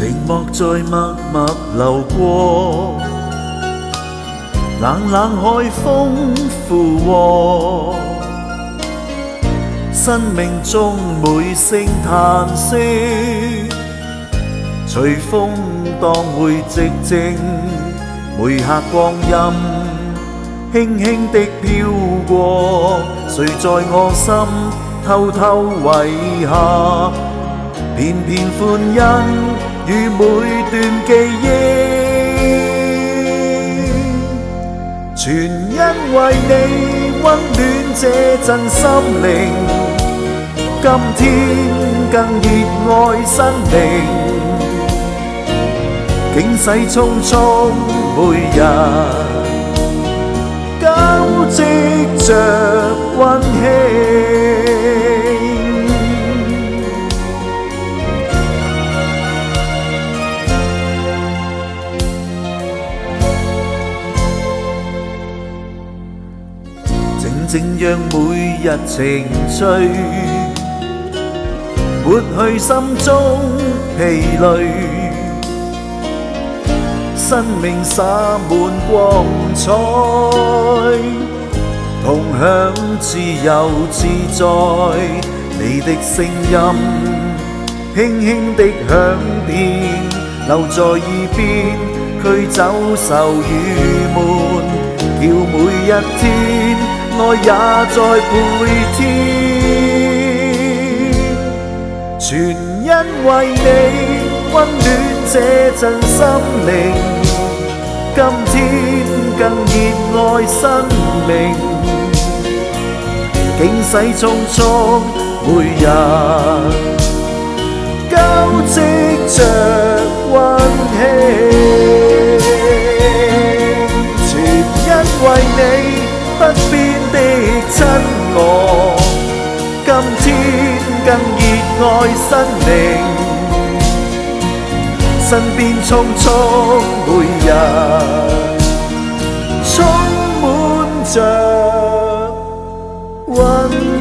寂寞在默默流過，冷冷海風附和，生命中每聲嘆息，隨風當會寂靜，每刻光陰輕輕的飄過，誰在我心偷偷遺下？片片歡欣與每段記憶，全因為你溫暖這陣心靈，今天更熱愛生命，境世匆匆每日交織着溫馨。靜讓每日情緒抹去心中疲累，生命灑滿光彩，同享自由自在。你的聲音輕輕的響遍，留在耳邊，驅走愁與悶，叫每一天愛也在倍添，全因為你溫暖這陣心靈，今天更熱愛生命，境世匆匆每日交織着溫馨，全因為你不變的親我，今天更熱愛生命，身邊匆匆每日充滿着溫馨。